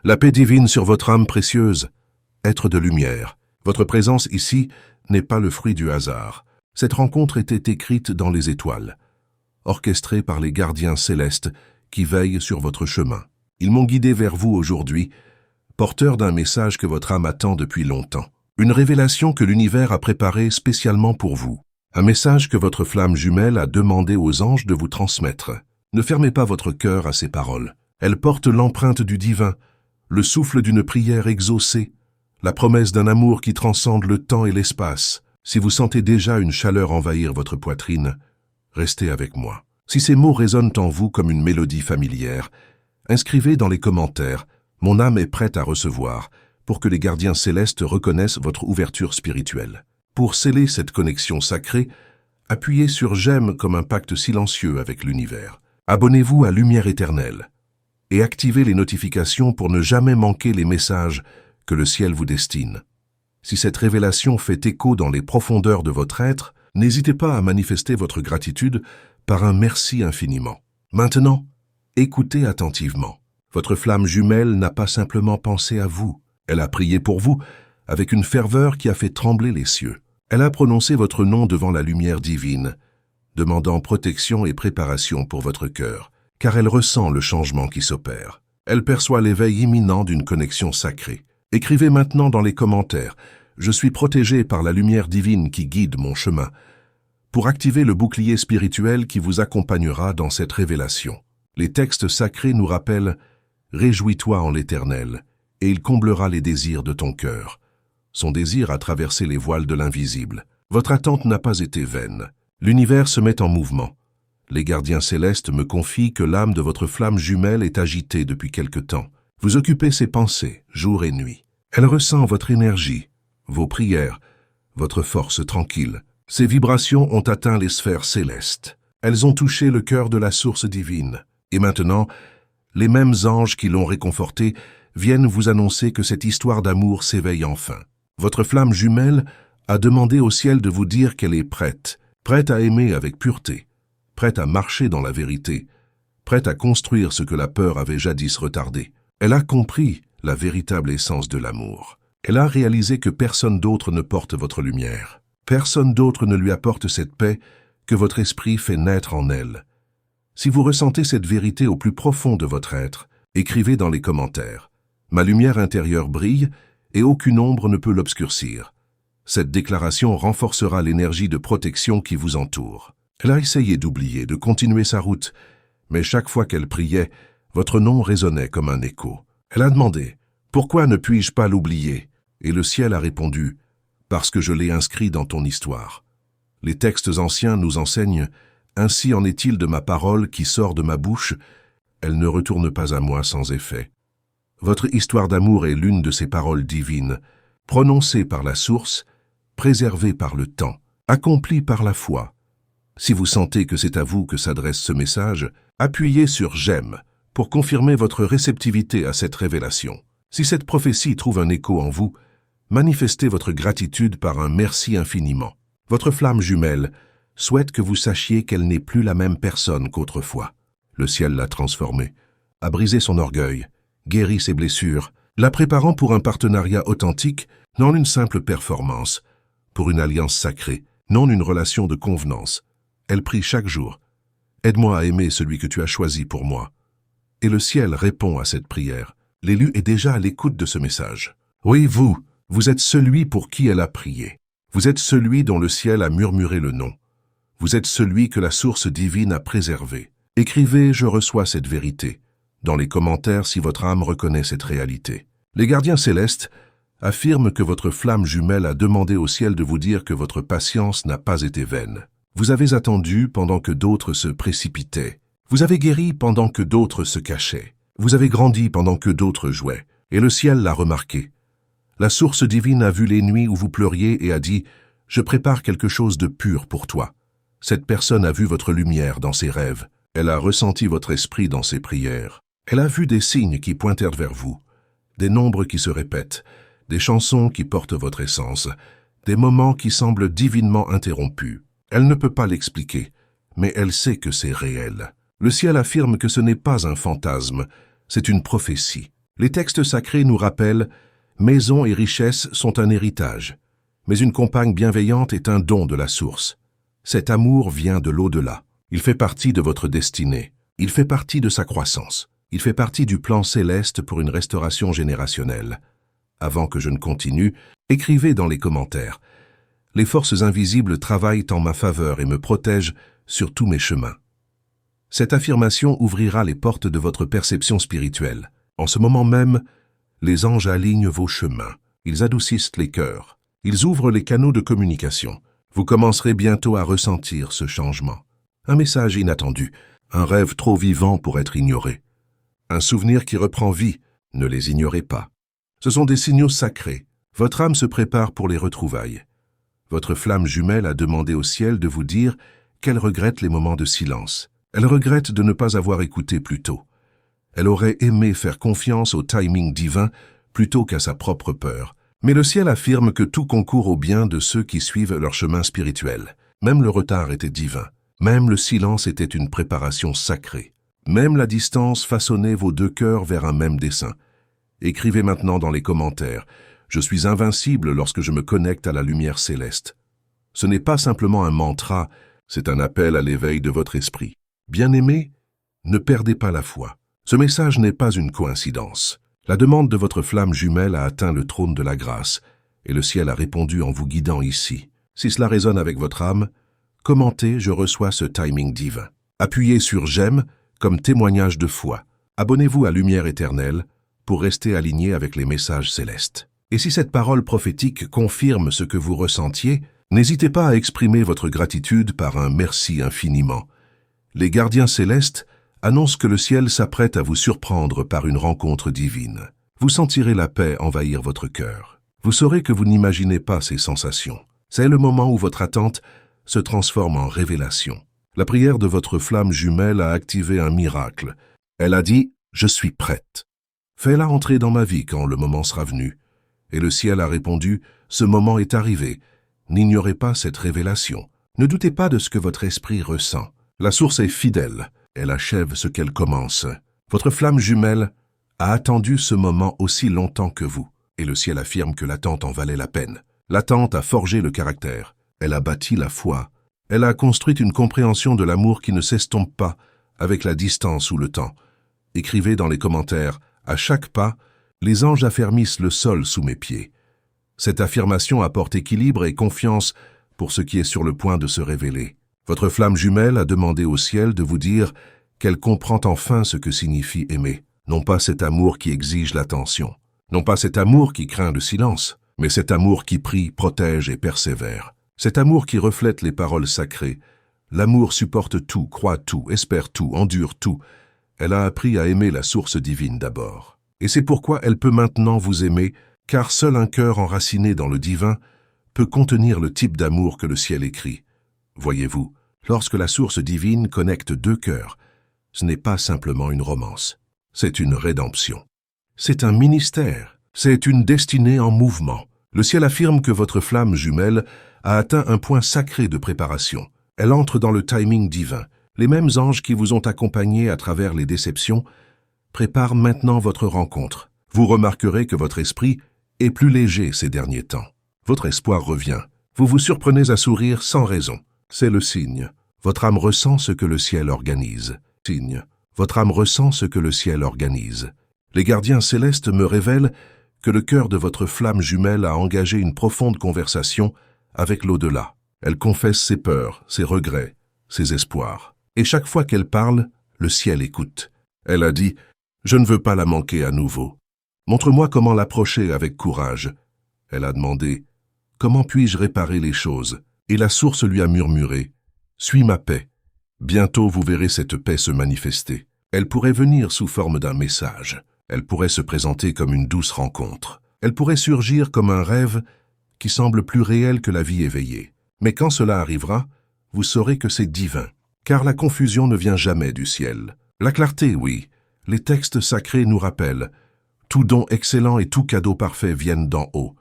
La paix divine sur votre âme précieuse. Être de lumière. Votre présence ici n'est pas le fruit du hasard. Cette rencontre était écrite dans les étoiles, orchestrée par les gardiens célestes qui veillent sur votre chemin. Ils m'ont guidé vers vous aujourd'hui, porteur d'un message que votre âme attend depuis longtemps. Une révélation que l'univers a préparée spécialement pour vous. Un message que votre flamme jumelle a demandé aux anges de vous transmettre. Ne fermez pas votre cœur à ces paroles. Elles portent l'empreinte du divin, le souffle d'une prière exaucée, la promesse d'un amour qui transcende le temps et l'espace. Si vous sentez déjà une chaleur envahir votre poitrine, restez avec moi. Si ces mots résonnent en vous comme une mélodie familière, inscrivez dans les commentaires « Mon âme est prête à recevoir » pour que les gardiens célestes reconnaissent votre ouverture spirituelle. Pour sceller cette connexion sacrée, appuyez sur « J'aime » comme un pacte silencieux avec l'univers. Abonnez-vous à Lumière Éternelle et activez les notifications pour ne jamais manquer les messages que le ciel vous destine. Si cette révélation fait écho dans les profondeurs de votre être, n'hésitez pas à manifester votre gratitude par un merci infiniment. Maintenant, écoutez attentivement. Votre flamme jumelle n'a pas simplement pensé à vous. Elle a prié pour vous avec une ferveur qui a fait trembler les cieux. Elle a prononcé votre nom devant la lumière divine, demandant protection et préparation pour votre cœur, car elle ressent le changement qui s'opère. Elle perçoit l'éveil imminent d'une connexion sacrée. Écrivez maintenant dans les commentaires « Je suis protégé par la lumière divine qui guide mon chemin » pour activer le bouclier spirituel qui vous accompagnera dans cette révélation. Les textes sacrés nous rappellent « Réjouis-toi en l'Éternel, et il comblera les désirs de ton cœur. » Son désir a traversé les voiles de l'invisible. Votre attente n'a pas été vaine. L'univers se met en mouvement. Les gardiens célestes me confient que l'âme de votre flamme jumelle est agitée depuis quelque temps. Vous occupez ses pensées, jour et nuit. Elle ressent votre énergie, vos prières, votre force tranquille. Ces vibrations ont atteint les sphères célestes. Elles ont touché le cœur de la source divine. Et maintenant, les mêmes anges qui l'ont réconforté viennent vous annoncer que cette histoire d'amour s'éveille enfin. Votre flamme jumelle a demandé au ciel de vous dire qu'elle est prête, prête à aimer avec pureté, prête à marcher dans la vérité, prête à construire ce que la peur avait jadis retardé. Elle a compris la véritable essence de l'amour. Elle a réalisé que personne d'autre ne porte votre lumière. Personne d'autre ne lui apporte cette paix que votre esprit fait naître en elle. Si vous ressentez cette vérité au plus profond de votre être, écrivez dans les commentaires. Ma lumière intérieure brille et aucune ombre ne peut l'obscurcir. Cette déclaration renforcera l'énergie de protection qui vous entoure. Elle a essayé d'oublier, de continuer sa route, mais chaque fois qu'elle priait, votre nom résonnait comme un écho. Elle a demandé « Pourquoi ne puis-je pas l'oublier ?» Et le ciel a répondu « Parce que je l'ai inscrit dans ton histoire. » Les textes anciens nous enseignent « Ainsi en est-il de ma parole qui sort de ma bouche, elle ne retourne pas à moi sans effet. » Votre histoire d'amour est l'une de ces paroles divines, prononcées par la source, préservées par le temps, accomplies par la foi. Si vous sentez que c'est à vous que s'adresse ce message, appuyez sur « J'aime » pour confirmer votre réceptivité à cette révélation. Si cette prophétie trouve un écho en vous, manifestez votre gratitude par un merci infiniment. Votre flamme jumelle souhaite que vous sachiez qu'elle n'est plus la même personne qu'autrefois. Le ciel l'a transformée, a brisé son orgueil, guéri ses blessures, la préparant pour un partenariat authentique, non une simple performance, pour une alliance sacrée, non une relation de convenance. Elle prie chaque jour « Aide-moi à aimer celui que tu as choisi pour moi. » Et le ciel répond à cette prière. L'élu est déjà à l'écoute de ce message. Oui, vous êtes celui pour qui elle a prié. Vous êtes celui dont le ciel a murmuré le nom. Vous êtes celui que la source divine a préservé. Écrivez « Je reçois cette vérité » dans les commentaires si votre âme reconnaît cette réalité. Les gardiens célestes affirment que votre flamme jumelle a demandé au ciel de vous dire que votre patience n'a pas été vaine. Vous avez attendu pendant que d'autres se précipitaient. Vous avez guéri pendant que d'autres se cachaient. Vous avez grandi pendant que d'autres jouaient. Et le ciel l'a remarqué. La source divine a vu les nuits où vous pleuriez et a dit « Je prépare quelque chose de pur pour toi. » Cette personne a vu votre lumière dans ses rêves. Elle a ressenti votre esprit dans ses prières. Elle a vu des signes qui pointèrent vers vous, des nombres qui se répètent, des chansons qui portent votre essence, des moments qui semblent divinement interrompus. Elle ne peut pas l'expliquer, mais elle sait que c'est réel. Le ciel affirme que ce n'est pas un fantasme, c'est une prophétie. Les textes sacrés nous rappellent « Maison et richesse sont un héritage, mais une compagne bienveillante est un don de la source. Cet amour vient de l'au-delà. Il fait partie de votre destinée. Il fait partie de sa croissance. Il fait partie du plan céleste pour une restauration générationnelle. » Avant que je ne continue, écrivez dans les commentaires. Les forces invisibles travaillent en ma faveur et me protègent sur tous mes chemins. Cette affirmation ouvrira les portes de votre perception spirituelle. En ce moment même, les anges alignent vos chemins. Ils adoucissent les cœurs. Ils ouvrent les canaux de communication. Vous commencerez bientôt à ressentir ce changement. Un message inattendu, un rêve trop vivant pour être ignoré. Un souvenir qui reprend vie, ne les ignorez pas. Ce sont des signaux sacrés. Votre âme se prépare pour les retrouvailles. Votre flamme jumelle a demandé au ciel de vous dire qu'elle regrette les moments de silence. Elle regrette de ne pas avoir écouté plus tôt. Elle aurait aimé faire confiance au timing divin plutôt qu'à sa propre peur. Mais le ciel affirme que tout concourt au bien de ceux qui suivent leur chemin spirituel. Même le retard était divin. Même le silence était une préparation sacrée. Même la distance façonnait vos deux cœurs vers un même dessein. Écrivez maintenant dans les commentaires « Je suis invincible lorsque je me connecte à la lumière céleste ». Ce n'est pas simplement un mantra, c'est un appel à l'éveil de votre esprit. Bien-aimés, ne perdez pas la foi. Ce message n'est pas une coïncidence. La demande de votre flamme jumelle a atteint le trône de la grâce, et le ciel a répondu en vous guidant ici. Si cela résonne avec votre âme, commentez « Je reçois ce timing divin ». Appuyez sur « J'aime » comme témoignage de foi. Abonnez-vous à Lumière éternelle pour rester aligné avec les messages célestes. Et si cette parole prophétique confirme ce que vous ressentiez, n'hésitez pas à exprimer votre gratitude par un « merci infiniment ». Les gardiens célestes annoncent que le ciel s'apprête à vous surprendre par une rencontre divine. Vous sentirez la paix envahir votre cœur. Vous saurez que vous n'imaginez pas ces sensations. C'est le moment où votre attente se transforme en révélation. La prière de votre flamme jumelle a activé un miracle. Elle a dit « Je suis prête ». Fais-la entrer dans ma vie quand le moment sera venu. Et le ciel a répondu « Ce moment est arrivé. N'ignorez pas cette révélation. Ne doutez pas de ce que votre esprit ressent. La source est fidèle. Elle achève ce qu'elle commence. Votre flamme jumelle a attendu ce moment aussi longtemps que vous. Et le ciel affirme que l'attente en valait la peine. L'attente a forgé le caractère. Elle a bâti la foi. Elle a construit une compréhension de l'amour qui ne s'estompe pas avec la distance ou le temps. Écrivez dans les commentaires « À chaque pas, les anges affermissent le sol sous mes pieds ». Cette affirmation apporte équilibre et confiance pour ce qui est sur le point de se révéler. Votre flamme jumelle a demandé au ciel de vous dire qu'elle comprend enfin ce que signifie aimer. Non pas cet amour qui exige l'attention, non pas cet amour qui craint le silence, mais cet amour qui prie, protège et persévère. Cet amour qui reflète les paroles sacrées. L'amour supporte tout, croit tout, espère tout, endure tout. Elle a appris à aimer la source divine d'abord. Et c'est pourquoi elle peut maintenant vous aimer, car seul un cœur enraciné dans le divin peut contenir le type d'amour que le ciel écrit. Voyez-vous, lorsque la source divine connecte deux cœurs, ce n'est pas simplement une romance, c'est une rédemption. C'est un ministère, c'est une destinée en mouvement. Le ciel affirme que votre flamme jumelle a atteint un point sacré de préparation. Elle entre dans le timing divin. Les mêmes anges qui vous ont accompagné à travers les déceptions préparent maintenant votre rencontre. Vous remarquerez que votre esprit est plus léger ces derniers temps. Votre espoir revient. Vous vous surprenez à sourire sans raison. C'est le signe. Votre âme ressent ce que le ciel organise. Signe. Votre âme ressent ce que le ciel organise. Les gardiens célestes me révèlent que le cœur de votre flamme jumelle a engagé une profonde conversation avec l'au-delà. Elle confesse ses peurs, ses regrets, ses espoirs. Et chaque fois qu'elle parle, le ciel écoute. Elle a dit « Je ne veux pas la manquer à nouveau. Montre-moi comment l'approcher avec courage. » Elle a demandé « Comment puis-je réparer les choses ?» Et la source lui a murmuré « Suis ma paix. Bientôt vous verrez cette paix se manifester. » Elle pourrait venir sous forme d'un message. Elle pourrait se présenter comme une douce rencontre. Elle pourrait surgir comme un rêve qui semble plus réel que la vie éveillée. Mais quand cela arrivera, vous saurez que c'est divin, car la confusion ne vient jamais du ciel. La clarté, oui. Les textes sacrés nous rappellent « Tout don excellent et tout cadeau parfait viennent d'en haut. »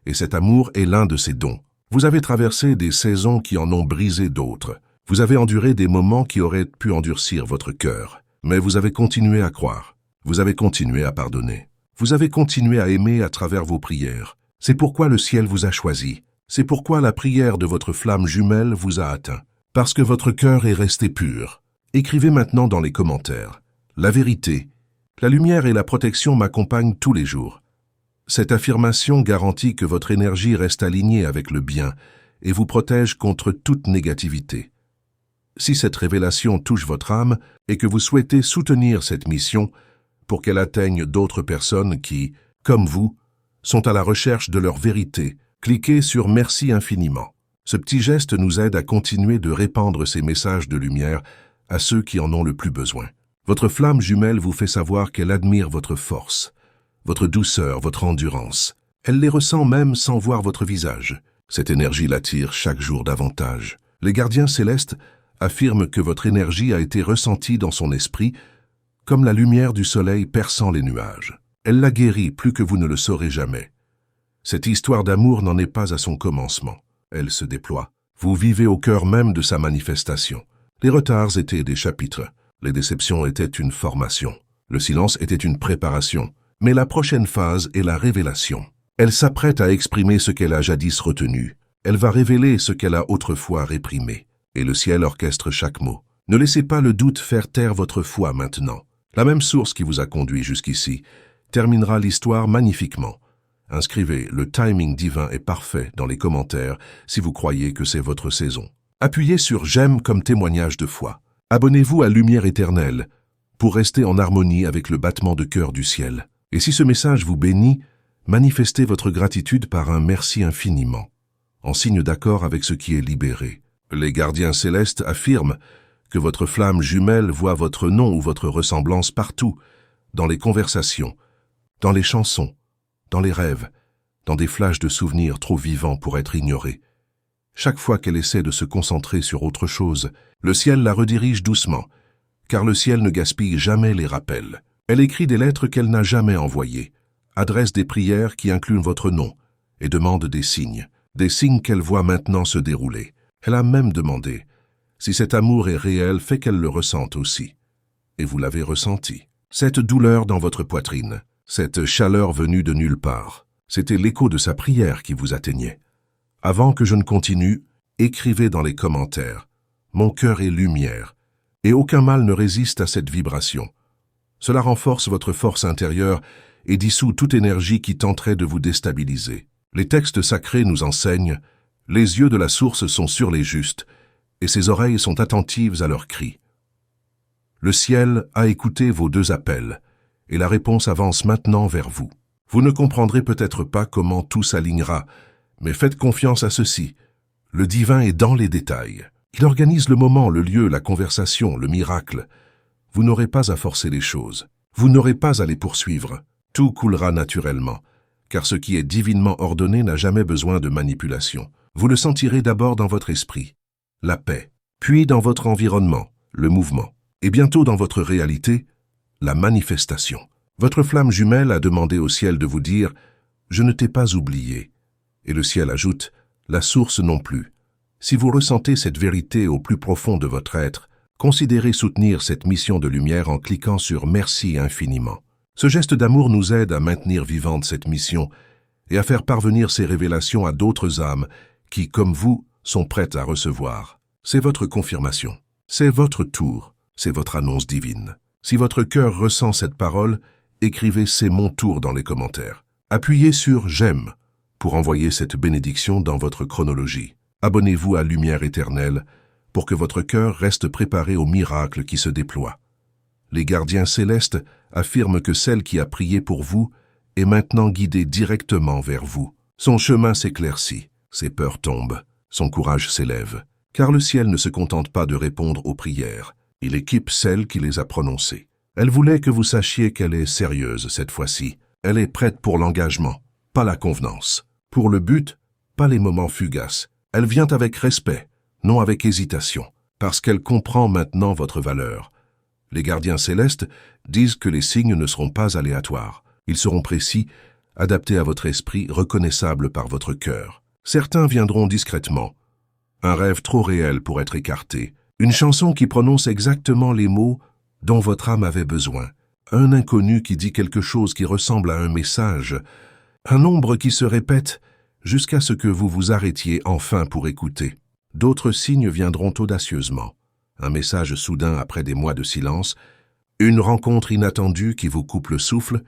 Et cet amour est l'un de ces dons. Vous avez traversé des saisons qui en ont brisé d'autres. Vous avez enduré des moments qui auraient pu endurcir votre cœur. Mais vous avez continué à croire. Vous avez continué à pardonner. Vous avez continué à aimer à travers vos prières. C'est pourquoi le ciel vous a choisi. C'est pourquoi la prière de votre flamme jumelle vous a atteint. Parce que votre cœur est resté pur. Écrivez maintenant dans les commentaires. La vérité, la lumière et la protection m'accompagnent tous les jours. Cette affirmation garantit que votre énergie reste alignée avec le bien et vous protège contre toute négativité. Si cette révélation touche votre âme et que vous souhaitez soutenir cette mission pour qu'elle atteigne d'autres personnes qui, comme vous, sont à la recherche de leur vérité, cliquez sur « Merci infiniment ». Ce petit geste nous aide à continuer de répandre ces messages de lumière à ceux qui en ont le plus besoin. Votre flamme jumelle vous fait savoir qu'elle admire votre force, votre douceur, votre endurance. Elle les ressent même sans voir votre visage. Cette énergie l'attire chaque jour davantage. Les gardiens célestes affirment que votre énergie a été ressentie dans son esprit comme la lumière du soleil perçant les nuages. Elle l'a guéri plus que vous ne le saurez jamais. Cette histoire d'amour n'en est pas à son commencement. Elle se déploie. Vous vivez au cœur même de sa manifestation. Les retards étaient des chapitres. Les déceptions étaient une formation. Le silence était une préparation. Mais la prochaine phase est la révélation. Elle s'apprête à exprimer ce qu'elle a jadis retenu. Elle va révéler ce qu'elle a autrefois réprimé. Et le ciel orchestre chaque mot. Ne laissez pas le doute faire taire votre foi maintenant. La même source qui vous a conduit jusqu'ici terminera l'histoire magnifiquement. Inscrivez « Le timing divin est parfait » dans les commentaires si vous croyez que c'est votre saison. Appuyez sur « J'aime » comme témoignage de foi. Abonnez-vous à Lumière éternelle pour rester en harmonie avec le battement de cœur du ciel. Et si ce message vous bénit, manifestez votre gratitude par un « Merci infiniment » en signe d'accord avec ce qui est libéré. Les gardiens célestes affirment que votre flamme jumelle voit votre nom ou votre ressemblance partout, dans les conversations, dans les chansons, dans les rêves, dans des flashs de souvenirs trop vivants pour être ignorés. Chaque fois qu'elle essaie de se concentrer sur autre chose, le ciel la redirige doucement, car le ciel ne gaspille jamais les rappels. Elle écrit des lettres qu'elle n'a jamais envoyées, adresse des prières qui incluent votre nom et demande des signes qu'elle voit maintenant se dérouler. Elle a même demandé si cet amour est réel, fait qu'elle le ressente aussi. Et vous l'avez ressenti. Cette douleur dans votre poitrine, cette chaleur venue de nulle part, c'était l'écho de sa prière qui vous atteignait. Avant que je ne continue, écrivez dans les commentaires « Mon cœur est lumière » et aucun mal ne résiste à cette vibration. Cela renforce votre force intérieure et dissout toute énergie qui tenterait de vous déstabiliser. Les textes sacrés nous enseignent « Les yeux de la source sont sur les justes et ses oreilles sont attentives à leurs cris. » Le ciel a écouté vos deux appels et la réponse avance maintenant vers vous. Vous ne comprendrez peut-être pas comment tout s'alignera, mais faites confiance à ceci. Le divin est dans les détails. Il organise le moment, le lieu, la conversation, le miracle. Vous n'aurez pas à forcer les choses. Vous n'aurez pas à les poursuivre. Tout coulera naturellement, car ce qui est divinement ordonné n'a jamais besoin de manipulation. Vous le sentirez d'abord dans votre esprit, la paix, puis dans votre environnement, le mouvement, et bientôt dans votre réalité, la manifestation. Votre flamme jumelle a demandé au ciel de vous dire « Je ne t'ai pas oublié ». Et le ciel ajoute « La source non plus ». Si vous ressentez cette vérité au plus profond de votre être, considérez soutenir cette mission de lumière en cliquant sur « Merci infiniment ». Ce geste d'amour nous aide à maintenir vivante cette mission et à faire parvenir ces révélations à d'autres âmes qui, comme vous, sont prêtes à recevoir. C'est votre confirmation, c'est votre tour, c'est votre annonce divine. Si votre cœur ressent cette parole, écrivez « C'est mon tour » dans les commentaires. Appuyez sur « J'aime » pour envoyer cette bénédiction dans votre chronologie. Abonnez-vous à Lumière éternelle pour que votre cœur reste préparé au miracle qui se déploie. Les gardiens célestes affirment que celle qui a prié pour vous est maintenant guidée directement vers vous. Son chemin s'éclaircit, ses peurs tombent, son courage s'élève, car le ciel ne se contente pas de répondre aux prières, il équipe celle qui les a prononcées. Elle voulait que vous sachiez qu'elle est sérieuse cette fois-ci. Elle est prête pour l'engagement, pas la convenance. Pour le but, pas les moments fugaces. Elle vient avec respect, non avec hésitation, parce qu'elle comprend maintenant votre valeur. Les gardiens célestes disent que les signes ne seront pas aléatoires. Ils seront précis, adaptés à votre esprit, reconnaissables par votre cœur. Certains viendront discrètement. Un rêve trop réel pour être écarté. Une chanson qui prononce exactement les mots dont votre âme avait besoin. un inconnu qui dit quelque chose qui ressemble à un message, un nombre qui se répète jusqu'à ce que vous vous arrêtiez enfin pour écouter. D'autres signes viendront audacieusement. Un message soudain après des mois de silence, une rencontre inattendue qui vous coupe le souffle,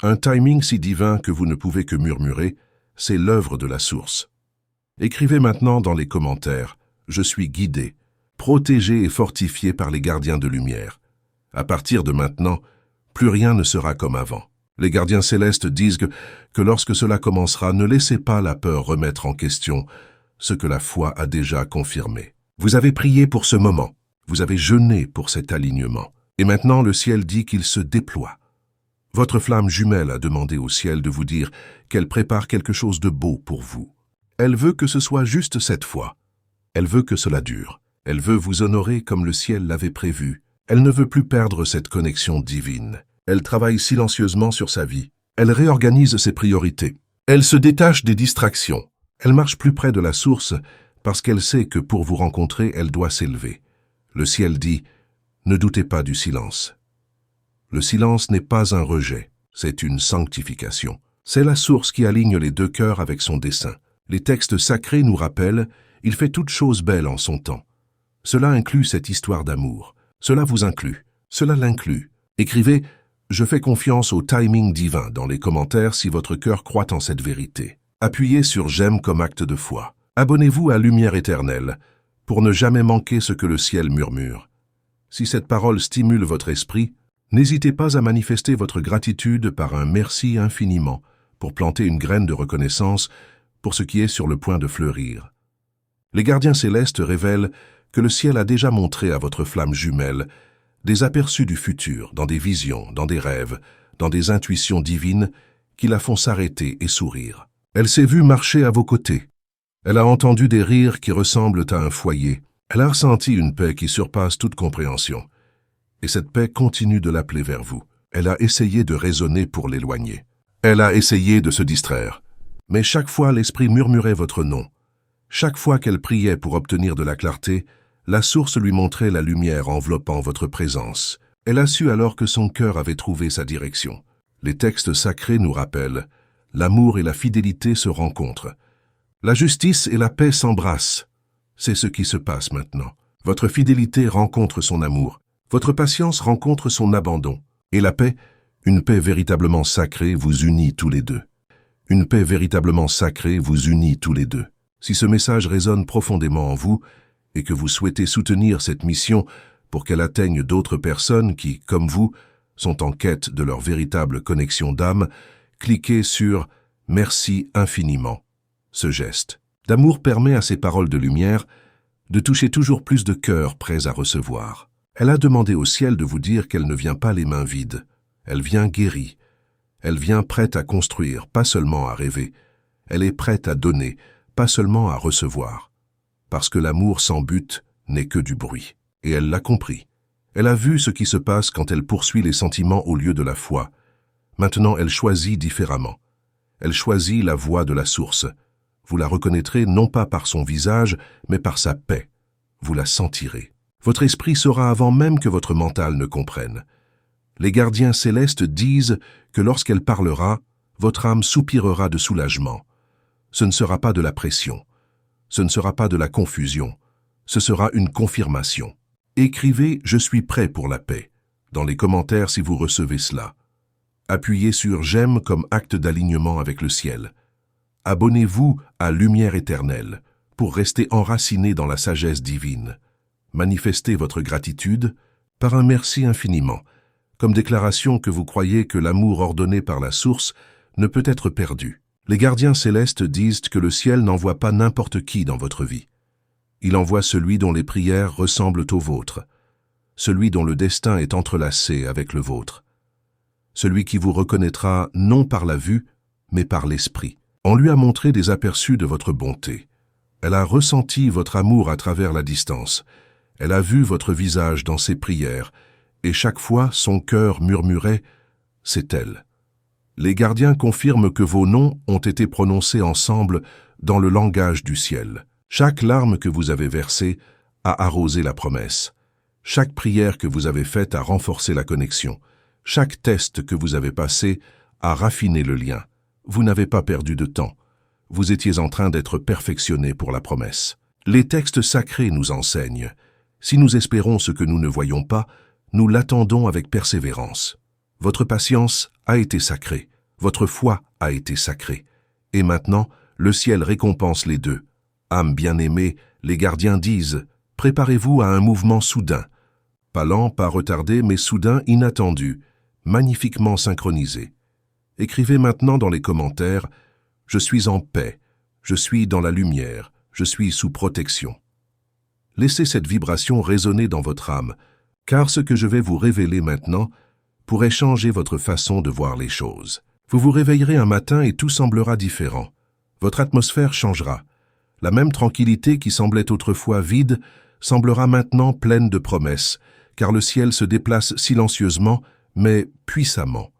un timing si divin que vous ne pouvez que murmurer, c'est l'œuvre de la source. Écrivez maintenant dans les commentaires « Je suis guidé, protégé et fortifié par les gardiens de lumière. À partir de maintenant, plus rien ne sera comme avant. » Les gardiens célestes disent que lorsque cela commencera, ne laissez pas la peur remettre en question ce que la foi a déjà confirmé. Vous avez prié pour ce moment, vous avez jeûné pour cet alignement, et maintenant le ciel dit qu'il se déploie. Votre flamme jumelle a demandé au ciel de vous dire qu'elle prépare quelque chose de beau pour vous. Elle veut que ce soit juste cette fois. Elle veut que cela dure. Elle veut vous honorer comme le ciel l'avait prévu. Elle ne veut plus perdre cette connexion divine. Elle travaille silencieusement sur sa vie. Elle réorganise ses priorités. Elle se détache des distractions. Elle marche plus près de la source parce qu'elle sait que pour vous rencontrer, elle doit s'élever. Le ciel dit « Ne doutez pas du silence ». Le silence n'est pas un rejet, c'est une sanctification. C'est la source qui aligne les deux cœurs avec son dessein. Les textes sacrés nous rappellent « Il fait toutes choses belles en son temps ». Cela inclut cette histoire d'amour. Cela vous inclut. Cela l'inclut. Écrivez « Je fais confiance au timing divin » dans les commentaires si votre cœur croit en cette vérité. Appuyez sur « J'aime » comme acte de foi. Abonnez-vous à Lumière éternelle pour ne jamais manquer ce que le ciel murmure. Si cette parole stimule votre esprit, n'hésitez pas à manifester votre gratitude par un merci infiniment pour planter une graine de reconnaissance pour ce qui est sur le point de fleurir. Les gardiens célestes révèlent que le ciel a déjà montré à votre flamme jumelle des aperçus du futur, dans des visions, dans des rêves, dans des intuitions divines qui la font s'arrêter et sourire. Elle s'est vue marcher à vos côtés. Elle a entendu des rires qui ressemblent à un foyer. Elle a ressenti une paix qui surpasse toute compréhension. Et cette paix continue de l'appeler vers vous. Elle a essayé de raisonner pour l'éloigner. Elle a essayé de se distraire. Mais chaque fois l'esprit murmurait votre nom. Chaque fois qu'elle priait pour obtenir de la clarté, la source lui montrait la lumière enveloppant votre présence. Elle a su alors que son cœur avait trouvé sa direction. Les textes sacrés nous rappellent « L'amour et la fidélité se rencontrent. La justice et la paix s'embrassent. » C'est ce qui se passe maintenant. Votre fidélité rencontre son amour. Votre patience rencontre son abandon. Et la paix, une paix véritablement sacrée, vous unit tous les deux. Une paix véritablement sacrée vous unit tous les deux. Si ce message résonne profondément en vous et que vous souhaitez soutenir cette mission pour qu'elle atteigne d'autres personnes qui, comme vous, sont en quête de leur véritable connexion d'âme, cliquez sur « Merci infiniment ». Ce geste d'amour permet à ces paroles de lumière de toucher toujours plus de cœurs prêts à recevoir. Elle a demandé au ciel de vous dire qu'elle ne vient pas les mains vides. Elle vient guérie. Elle vient prête à construire, pas seulement à rêver. Elle est prête à donner, pas seulement à recevoir. Parce que l'amour sans but n'est que du bruit. Et elle l'a compris. Elle a vu ce qui se passe quand elle poursuit les sentiments au lieu de la foi. Maintenant, elle choisit différemment. Elle choisit la voie de la source. Vous la reconnaîtrez non pas par son visage, mais par sa paix. Vous la sentirez. Votre esprit saura avant même que votre mental ne comprenne. Les gardiens célestes disent que lorsqu'elle parlera, votre âme soupirera de soulagement. Ce ne sera pas de la pression. Ce ne sera pas de la confusion. Ce sera une confirmation. Écrivez « Je suis prêt pour la paix » dans les commentaires si vous recevez cela. Appuyez sur « J'aime » comme acte d'alignement avec le ciel. Abonnez-vous à Lumière éternelle pour rester enraciné dans la sagesse divine. Manifestez votre gratitude par un merci infiniment, comme déclaration que vous croyez que l'amour ordonné par la source ne peut être perdu. Les gardiens célestes disent que le ciel n'envoie pas n'importe qui dans votre vie. Il envoie celui dont les prières ressemblent aux vôtres, celui dont le destin est entrelacé avec le vôtre, celui qui vous reconnaîtra non par la vue, mais par l'esprit. On lui a montré des aperçus de votre bonté. Elle a ressenti votre amour à travers la distance. Elle a vu votre visage dans ses prières, et chaque fois son cœur murmurait « C'est elle ». Les gardiens confirment que vos noms ont été prononcés ensemble dans le langage du ciel. Chaque larme que vous avez versée a arrosé la promesse. Chaque prière que vous avez faite a renforcé la connexion. Chaque test que vous avez passé a raffiné le lien. Vous n'avez pas perdu de temps. Vous étiez en train d'être perfectionné pour la promesse. Les textes sacrés nous enseignent. Si nous espérons ce que nous ne voyons pas, nous l'attendons avec persévérance. Votre patience a été sacrée. Votre foi a été sacrée. Et maintenant, le ciel récompense les deux. Âmes bien-aimées, les gardiens disent, préparez-vous à un mouvement soudain. Pas lent, pas retardé, mais soudain, inattendu, magnifiquement synchronisé. Écrivez maintenant dans les commentaires, je suis en paix, je suis dans la lumière, je suis sous protection. Laissez cette vibration résonner dans votre âme, car ce que je vais vous révéler maintenant pourrait changer votre façon de voir les choses. Vous vous réveillerez un matin et tout semblera différent. Votre atmosphère changera. La même tranquillité qui semblait autrefois vide semblera maintenant pleine de promesses, car le ciel se déplace silencieusement, mais puissamment.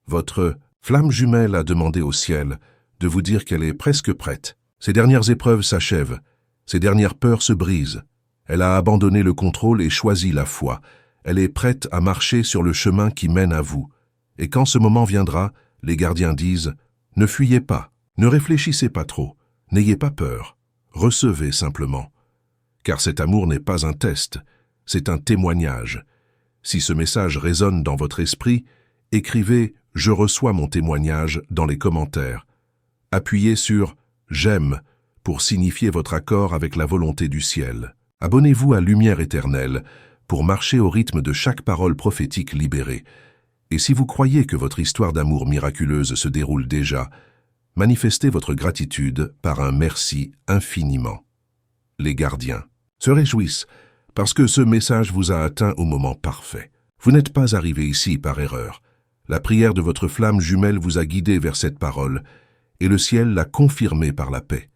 Votre flamme jumelle a demandé au ciel de vous dire qu'elle est presque prête. Ses dernières épreuves s'achèvent, ses dernières peurs se brisent. Elle a abandonné le contrôle et choisi la foi. Elle est prête à marcher sur le chemin qui mène à vous. Et quand ce moment viendra, les gardiens disent « Ne fuyez pas, ne réfléchissez pas trop, n'ayez pas peur, recevez simplement. » Car cet amour n'est pas un test, c'est un témoignage. Si ce message résonne dans votre esprit, écrivez « Je reçois mon témoignage » dans les commentaires. Appuyez sur « J'aime » pour signifier votre accord avec la volonté du ciel. Abonnez-vous à Lumière éternelle pour marcher au rythme de chaque parole prophétique libérée. Et si vous croyez que votre histoire d'amour miraculeuse se déroule déjà, manifestez votre gratitude par un merci infiniment. Les gardiens se réjouissent parce que ce message vous a atteint au moment parfait. Vous n'êtes pas arrivé ici par erreur. La prière de votre flamme jumelle vous a guidé vers cette parole, et le ciel l'a confirmée par la paix.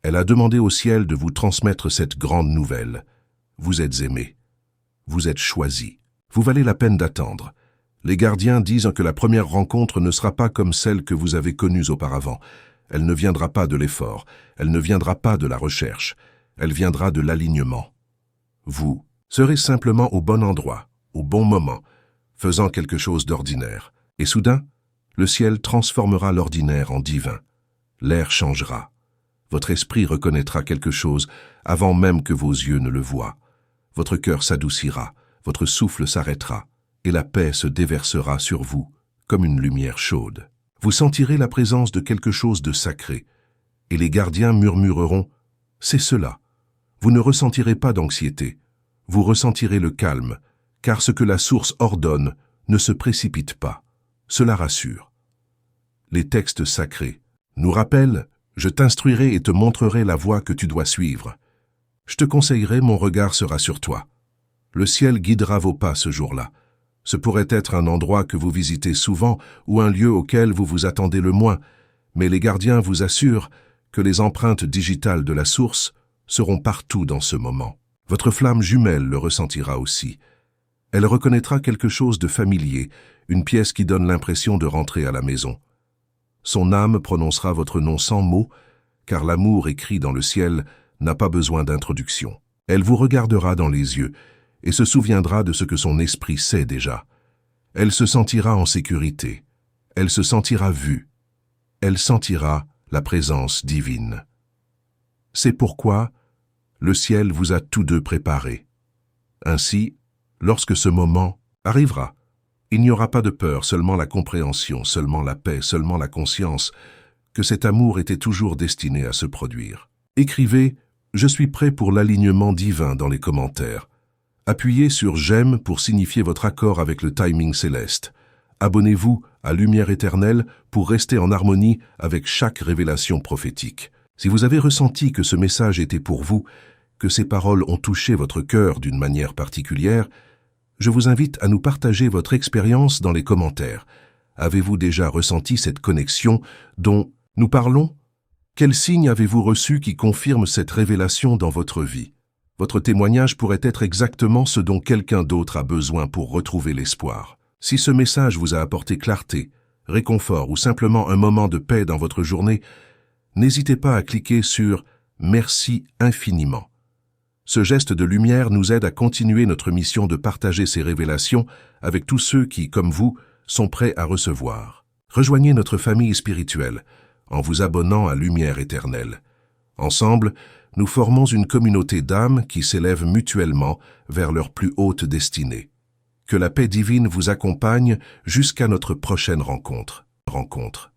Elle a demandé au ciel de vous transmettre cette grande nouvelle. Vous êtes aimé. Vous êtes choisi. Vous valez la peine d'attendre. Les gardiens disent que la première rencontre ne sera pas comme celle que vous avez connue auparavant. Elle ne viendra pas de l'effort. Elle ne viendra pas de la recherche. Elle viendra de l'alignement. Vous serez simplement au bon endroit, au bon moment, faisant quelque chose d'ordinaire. Et soudain, le ciel transformera l'ordinaire en divin. L'air changera. Votre esprit reconnaîtra quelque chose avant même que vos yeux ne le voient. Votre cœur s'adoucira, votre souffle s'arrêtera, et la paix se déversera sur vous comme une lumière chaude. Vous sentirez la présence de quelque chose de sacré, et les gardiens murmureront « C'est cela ». Vous ne ressentirez pas d'anxiété, vous ressentirez le calme, car ce que la source ordonne ne se précipite pas. Cela rassure. Les textes sacrés nous rappellent « Je t'instruirai et te montrerai la voie que tu dois suivre. Je te conseillerai, mon regard sera sur toi. Le ciel guidera vos pas ce jour-là. Ce pourrait être un endroit que vous visitez souvent ou un lieu auquel vous vous attendez le moins, mais les gardiens vous assurent que les empreintes digitales de la source seront partout dans ce moment. Votre flamme jumelle le ressentira aussi. Elle reconnaîtra quelque chose de familier, une pièce qui donne l'impression de rentrer à la maison. Son âme prononcera votre nom sans mots, car l'amour écrit dans le ciel n'a pas besoin d'introduction. Elle vous regardera dans les yeux et se souviendra de ce que son esprit sait déjà. Elle se sentira en sécurité. Elle se sentira vue. Elle sentira la présence divine. C'est pourquoi le ciel vous a tous deux préparés. Ainsi, lorsque ce moment arrivera, il n'y aura pas de peur, seulement la compréhension, seulement la paix, seulement la conscience que cet amour était toujours destiné à se produire. Écrivez « Je suis prêt pour l'alignement divin » dans les commentaires. Appuyez sur « J'aime » pour signifier votre accord avec le timing céleste. Abonnez-vous à Lumière éternelle pour rester en harmonie avec chaque révélation prophétique. Si vous avez ressenti que ce message était pour vous, que ces paroles ont touché votre cœur d'une manière particulière, je vous invite à nous partager votre expérience dans les commentaires. Avez-vous déjà ressenti cette connexion dont nous parlons? Quel signe avez-vous reçu qui confirme cette révélation dans votre vie? Votre témoignage pourrait être exactement ce dont quelqu'un d'autre a besoin pour retrouver l'espoir. Si ce message vous a apporté clarté, réconfort ou simplement un moment de paix dans votre journée, n'hésitez pas à cliquer sur « Merci infiniment ». Ce geste de lumière nous aide à continuer notre mission de partager ces révélations avec tous ceux qui, comme vous, sont prêts à recevoir. Rejoignez notre famille spirituelle en vous abonnant à Lumière éternelle. Ensemble, nous formons une communauté d'âmes qui s'élèvent mutuellement vers leur plus haute destinée. Que la paix divine vous accompagne jusqu'à notre prochaine rencontre.